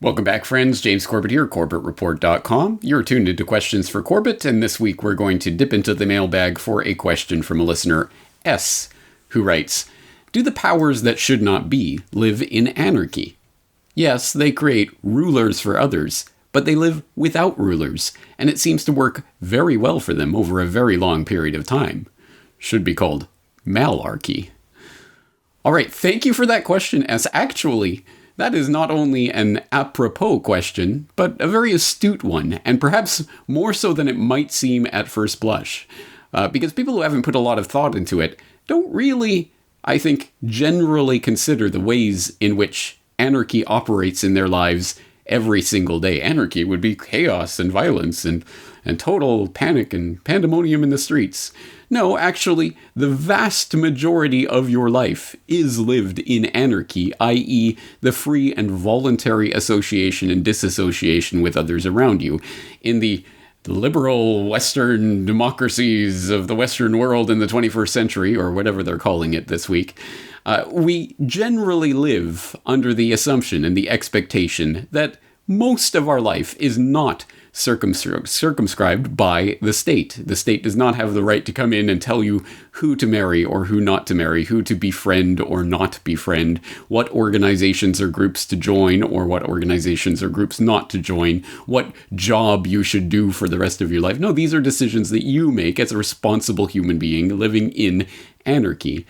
Welcome back, friends. James Corbett here, CorbettReport.com. You're tuned into Questions for Corbett, and this week we're going to dip into the mailbag for a question from a listener, S, who writes, do the powers that should not be live in anarchy? Yes, they create rulers for others, but they live without rulers, and it seems to work very well for them over a very long period of time. Should be called malarchy. All right, thank you for that question, S. Actually, that is not only an apropos question, but a very astute one, and perhaps more so than it might seem at first blush. Because people who haven't put a lot of thought into it don't really, I think, generally consider the ways in which anarchy operates in their lives every single day. Anarchy would be chaos and violence and total panic and pandemonium in the streets. No, actually, the vast majority of your life is lived in anarchy, i.e. the free and voluntary association and disassociation with others around you. In the liberal Western democracies of the Western world in the 21st century, or whatever they're calling it this week, we generally live under the assumption and the expectation that most of our life is not circumscribed by the state. The state does not have the right to come in and tell you who to marry or who not to marry, who to befriend or not befriend, what organizations or groups to join or what organizations or groups not to join, what job you should do for the rest of your life. No, these are decisions that you make as a responsible human being living in anarchy.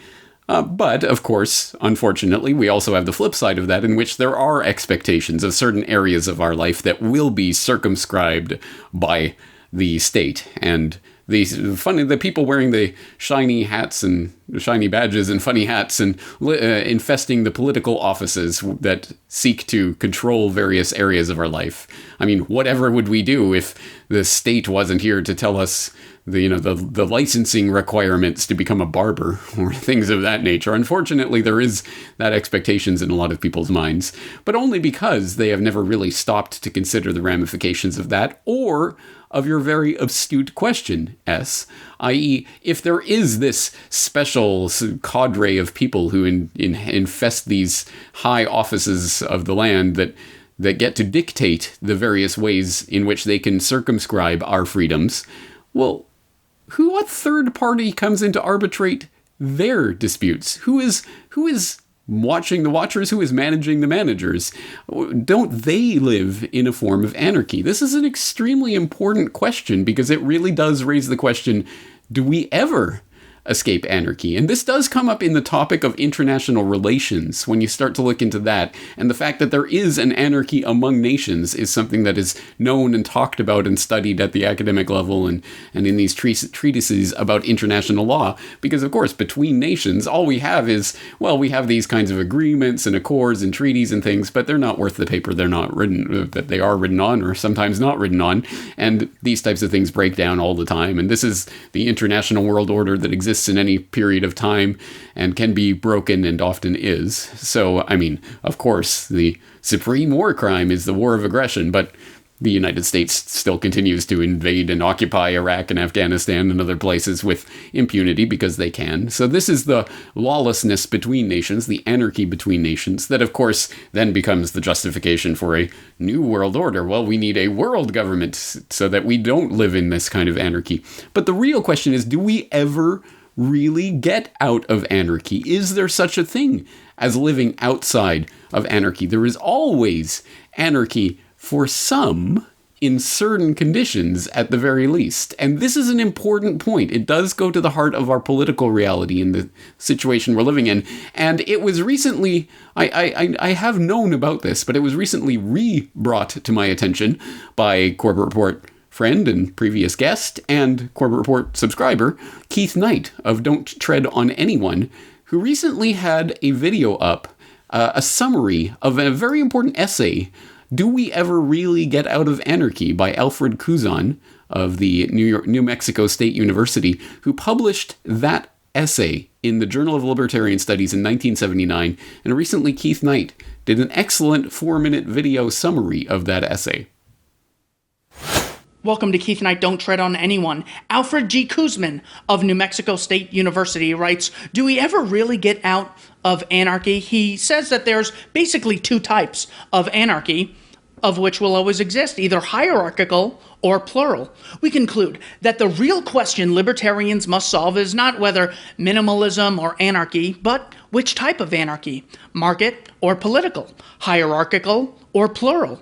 But, of course, unfortunately, we also have the flip side of that, in which there are expectations of certain areas of our life that will be circumscribed by the state. And the people wearing the shiny hats and shiny badges and funny hats and infesting the political offices that seek to control various areas of our life. I mean, whatever would we do if the state wasn't here to tell us the licensing requirements to become a barber or things of that nature? Unfortunately, there is that expectations in a lot of people's minds, but only because they have never really stopped to consider the ramifications of that or of your very astute question, S, i.e., if there is this special cadre of people who infest these high offices of the land that get to dictate the various ways in which they can circumscribe our freedoms, well, what third party comes in to arbitrate their disputes? Who is watching the watchers? Who is managing the managers? Don't they live in a form of anarchy? This is an extremely important question because it really does raise the question, do we ever escape anarchy? And this does come up in the topic of international relations when you start to look into that. And the fact that there is an anarchy among nations is something that is known and talked about and studied at the academic level and in these treatises about international law. Because, of course, between nations, all we have is, well, we have these kinds of agreements and accords and treaties and things, but they're not worth the paper that they are written on, or sometimes not written on. And these types of things break down all the time. And this is the international world order that exists in any period of time and can be broken and often is. So, I mean, of course, the supreme war crime is the war of aggression, but the United States still continues to invade and occupy Iraq and Afghanistan and other places with impunity because they can. So this is the lawlessness between nations, the anarchy between nations, that of course then becomes the justification for a new world order. Well, we need a world government so that we don't live in this kind of anarchy. But the real question is, do we ever really get out of anarchy? Is there such a thing as living outside of anarchy? There is always anarchy for some in certain conditions at the very least. And this is an important point. It does go to the heart of our political reality in the situation we're living in. And it was recently, I have known about this, but it was recently brought to my attention by Corbett Report friend and previous guest and Corbett Report subscriber, Keith Knight of Don't Tread on Anyone, who recently had a video up, a summary of a very important essay, Do We Ever Really Get Out of Anarchy, by Alfred Kuzan of the New Mexico State University, who published that essay in the Journal of Libertarian Studies in 1979, and recently Keith Knight did an excellent 4-minute video summary of that essay. Welcome to Keith Knight, Don't Tread on Anyone. Alfred G. Kuzman of New Mexico State University writes, do we ever really get out of anarchy? He says that there's basically two types of anarchy. of which will always exist, either hierarchical or plural. We conclude that the real question libertarians must solve is not whether minimalism or anarchy, but which type of anarchy, market or political, hierarchical or plural,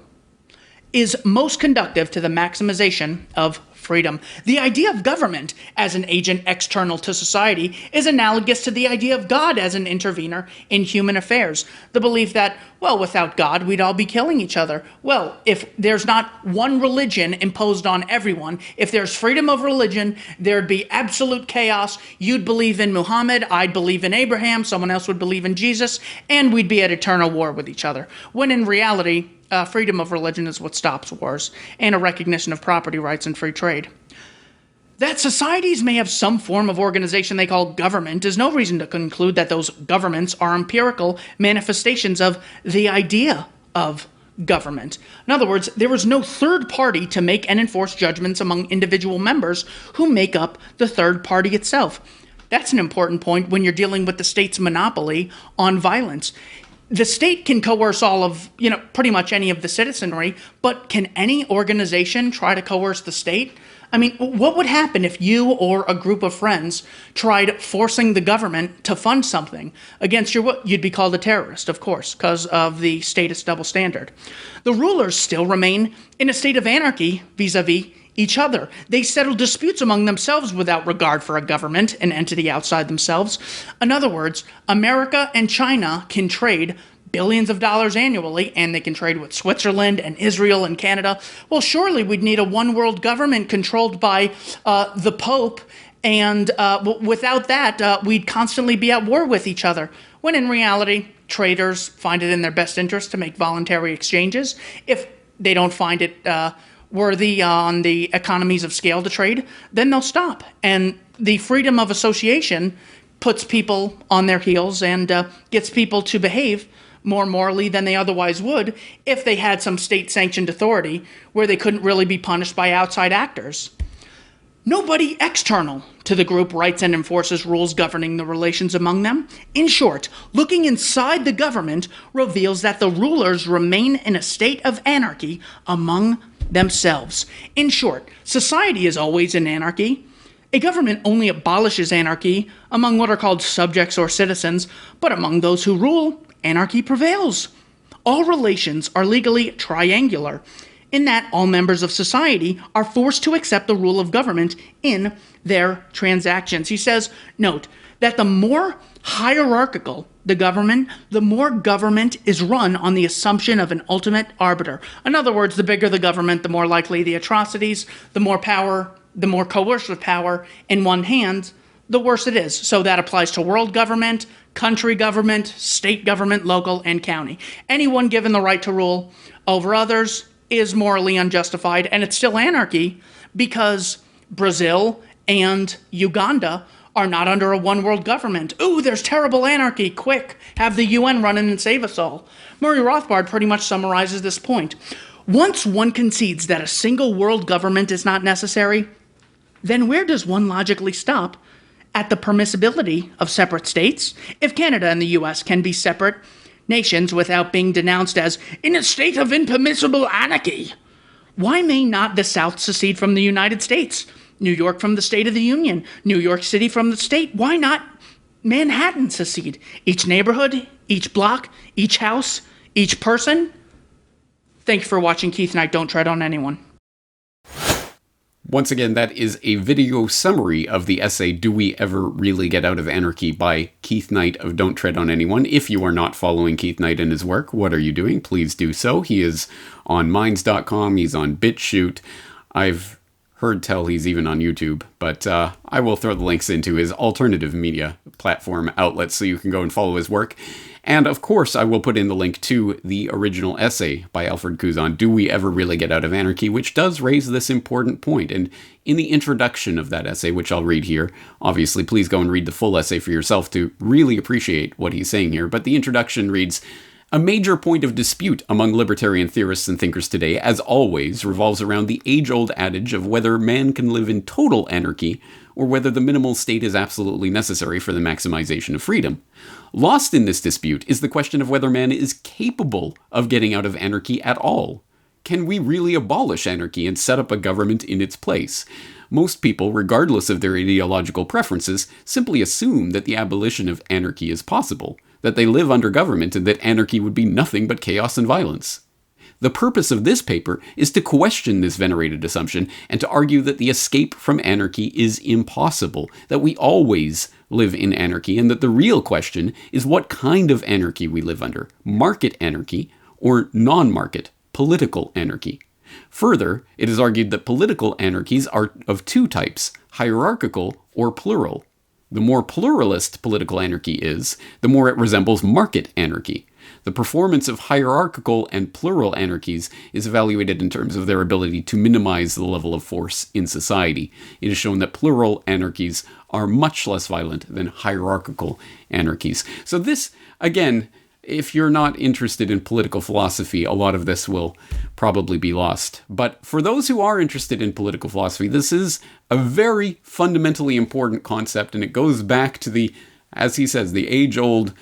is most conducive to the maximization of freedom. The idea of government as an agent external to society is analogous to the idea of God as an intervener in human affairs. The belief that, well, without God, we'd all be killing each other. Well, if there's not one religion imposed on everyone, if there's freedom of religion, there'd be absolute chaos. You'd believe in Muhammad, I'd believe in Abraham, someone else would believe in Jesus, and we'd be at eternal war with each other. When in reality, freedom of religion is what stops wars, and a recognition of property rights and free trade. That societies may have some form of organization they call government is no reason to conclude that those governments are empirical manifestations of the idea of government. In other words, there is no third party to make and enforce judgments among individual members who make up the third party itself. That's an important point when you're dealing with the state's monopoly on violence. The state can coerce all of, pretty much any of the citizenry, but can any organization try to coerce the state? I mean, what would happen if you or a group of friends tried forcing the government to fund something against your will? You'd be called a terrorist, of course, because of the statist double standard. The rulers still remain in a state of anarchy vis-a-vis each other. They settle disputes among themselves without regard for a government, an entity outside themselves. In other words, America and China can trade billions of dollars annually, and they can trade with Switzerland and Israel and Canada. Well, surely we'd need a one world government controlled by the Pope, and without that, we'd constantly be at war with each other. When in reality, traders find it in their best interest to make voluntary exchanges. If they don't find it worthy on the economies of scale to trade, then they'll stop. And the freedom of association puts people on their heels and gets people to behave more morally than they otherwise would if they had some state-sanctioned authority where they couldn't really be punished by outside actors. Nobody external to the group writes and enforces rules governing the relations among them. In short, looking inside the government reveals that the rulers remain in a state of anarchy among themselves. In short, society is always in anarchy. A government only abolishes anarchy among what are called subjects or citizens, but among those who rule, anarchy prevails. All relations are legally triangular, in that all members of society are forced to accept the rule of government in their transactions. He says, note, that the more hierarchical the government, the more government is run on the assumption of an ultimate arbiter. In other words, the bigger the government, the more likely the atrocities, the more power, the more coercive power in one hand, the worse it is. So that applies to world government, country government, state government, local, and county. Anyone given the right to rule over others is morally unjustified, and it's still anarchy because Brazil and Uganda are not under a one-world government. Ooh, there's terrible anarchy. Quick, have the UN run in and save us all. Murray Rothbard pretty much summarizes this point. Once one concedes that a single world government is not necessary, then where does one logically stop at the permissibility of separate states? If Canada and the US can be separate nations without being denounced as in a state of impermissible anarchy, why may not the South secede from the United States? New York from the State of the Union, New York City from the state. Why not Manhattan secede? Each neighborhood, each block, each house, each person. Thank you for watching Keith Knight, Don't Tread on Anyone. Once again, that is a video summary of the essay, Do We Ever Really Get Out of Anarchy by Keith Knight of Don't Tread on Anyone. If you are not following Keith Knight and his work, what are you doing? Please do so. He is on Minds.com. He's on BitChute. I've heard tell he's even on YouTube, but I will throw the links into his alternative media platform outlets so you can go and follow his work. And of course, I will put in the link to the original essay by Alfred Couzon, Do We Ever Really Get Out of Anarchy, which does raise this important point. And in the introduction of that essay, which I'll read here, obviously, please go and read the full essay for yourself to really appreciate what he's saying here. But the introduction reads, a major point of dispute among libertarian theorists and thinkers today, as always, revolves around the age-old adage of whether man can live in total anarchy or whether the minimal state is absolutely necessary for the maximization of freedom. Lost in this dispute is the question of whether man is capable of getting out of anarchy at all. can we really abolish anarchy and set up a government in its place? Most people, regardless of their ideological preferences, simply assume that the abolition of anarchy is possible, that they live under government and that anarchy would be nothing but chaos and violence. The purpose of this paper is to question this venerated assumption and to argue that the escape from anarchy is impossible, that we always live in anarchy, and that the real question is what kind of anarchy we live under, market anarchy or non-market, political anarchy. Further, it is argued that political anarchies are of two types, hierarchical or plural. The more pluralist political anarchy is, the more it resembles market anarchy. The performance of hierarchical and plural anarchies is evaluated in terms of their ability to minimize the level of force in society. It is shown that plural anarchies are much less violent than hierarchical anarchies. So this, again, if you're not interested in political philosophy, a lot of this will probably be lost. But for those who are interested in political philosophy, this is a very fundamentally important concept, and it goes back to the, as he says, the age-old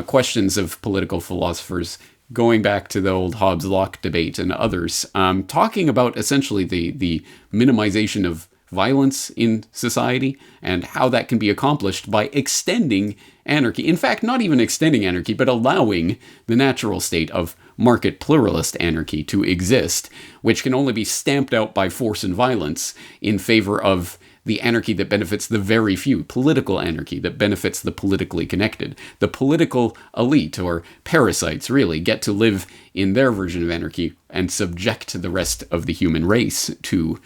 questions of political philosophers, going back to the old Hobbes-Locke debate and others, talking about essentially the minimization of violence in society and how that can be accomplished by extending anarchy. In fact, not even extending anarchy, but allowing the natural state of market pluralist anarchy to exist, which can only be stamped out by force and violence in favor of the anarchy that benefits the very few, political anarchy that benefits the politically connected. The political elite, or parasites really, get to live in their version of anarchy and subject the rest of the human race to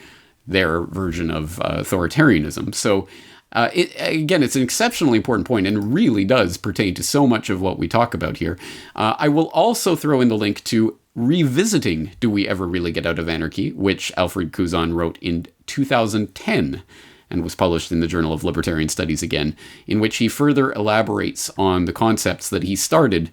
their version of authoritarianism. So it's an exceptionally important point and really does pertain to so much of what we talk about here. I will also throw in the link to Revisiting Do We Ever Really Get Out of Anarchy, which Alfred Couzon wrote in 2010 and was published in the Journal of Libertarian Studies again, in which he further elaborates on the concepts that he started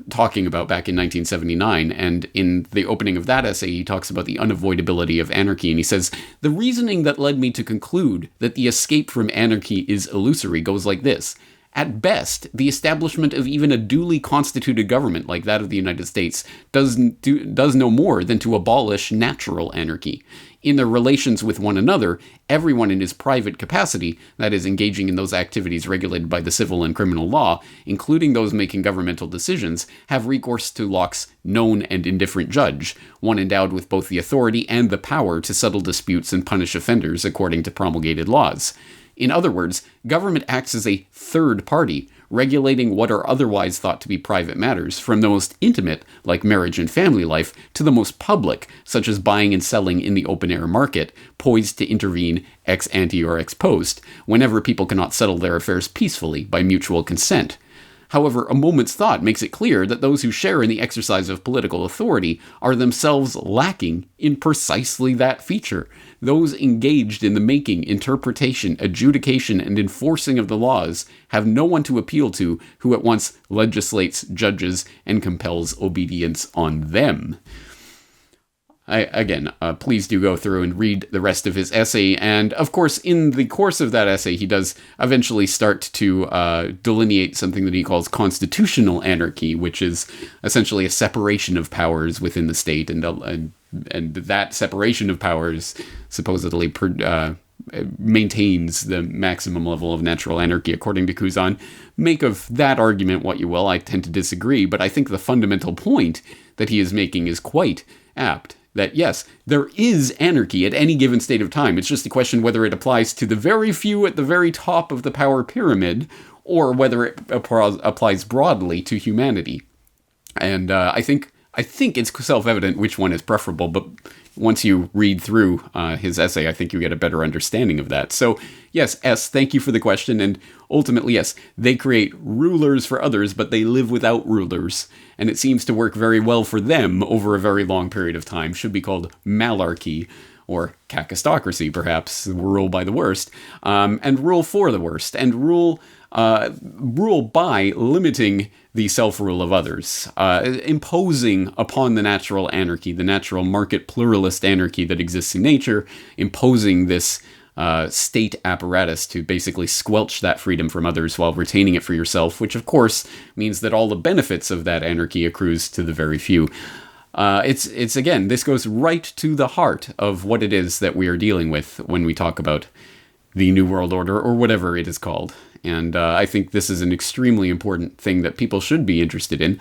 talking about back in 1979. And in the opening of that essay, he talks about the unavoidability of anarchy. And he says, the reasoning that led me to conclude that the escape from anarchy is illusory goes like this. At best, the establishment of even a duly constituted government like that of the United States does no more than to abolish natural anarchy. In their relations with one another, everyone in his private capacity, that is, engaging in those activities regulated by the civil and criminal law, including those making governmental decisions, have recourse to Locke's known and indifferent judge, one endowed with both the authority and the power to settle disputes and punish offenders according to promulgated laws. In other words, government acts as a third party, regulating what are otherwise thought to be private matters, from the most intimate, like marriage and family life, to the most public, such as buying and selling in the open-air market, poised to intervene ex ante or ex post, whenever people cannot settle their affairs peacefully by mutual consent. However, a moment's thought makes it clear that those who share in the exercise of political authority are themselves lacking in precisely that feature. Those engaged in the making, interpretation, adjudication, and enforcing of the laws have no one to appeal to who at once legislates, judges, and compels obedience on them. Please do go through and read the rest of his essay. And of course, in the course of that essay, he does eventually start to delineate something that he calls constitutional anarchy, which is essentially a separation of powers within the state. And that separation of powers supposedly maintains the maximum level of natural anarchy, according to Couzon. Make of that argument what you will. I tend to disagree, but I think the fundamental point that he is making is quite apt. That yes, there is anarchy at any given state of time. It's just a question whether it applies to the very few at the very top of the power pyramid, or whether it applies broadly to humanity. And I think it's self-evident which one is preferable, but once you read through his essay, I think you get a better understanding of that. So yes, S, thank you for the question, and ultimately, yes, they create rulers for others, but they live without rulers, and it seems to work very well for them over a very long period of time. Should be called malarchy, or kakistocracy, perhaps, rule by the worst, and rule for the worst, and rule by limiting the self-rule of others, imposing upon the natural anarchy, the natural market pluralist anarchy that exists in nature, imposing this state apparatus to basically squelch that freedom from others while retaining it for yourself, which of course means that all the benefits of that anarchy accrues to the very few. it's again, this goes right to the heart of what it is that we are dealing with when we talk about the New World Order, or whatever it is called. And I think this is an extremely important thing that people should be interested in.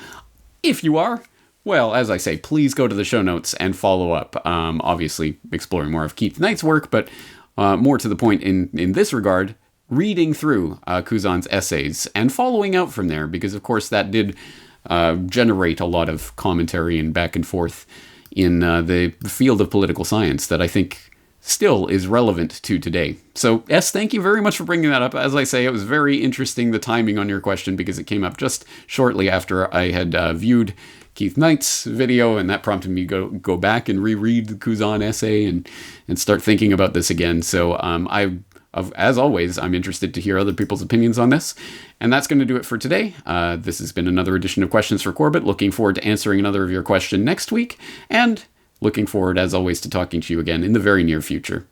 If you are, well, as I say, please go to the show notes and follow up. Obviously, exploring more of Keith Knight's work, but more to the point in this regard, reading through Kuzan's essays and following out from there, because of course that did generate a lot of commentary and back and forth in the field of political science that I think still is relevant to today. So, S, thank you very much for bringing that up. As I say, it was very interesting, the timing on your question, because it came up just shortly after I had viewed Keith Knight's video, and that prompted me to go back and reread the Kuzan essay and start thinking about this again. So as always, I'm interested to hear other people's opinions on this. And that's going to do it for today. This has been another edition of Questions for Corbett. Looking forward to answering another of your questions next week. And looking forward, as always, to talking to you again in the very near future.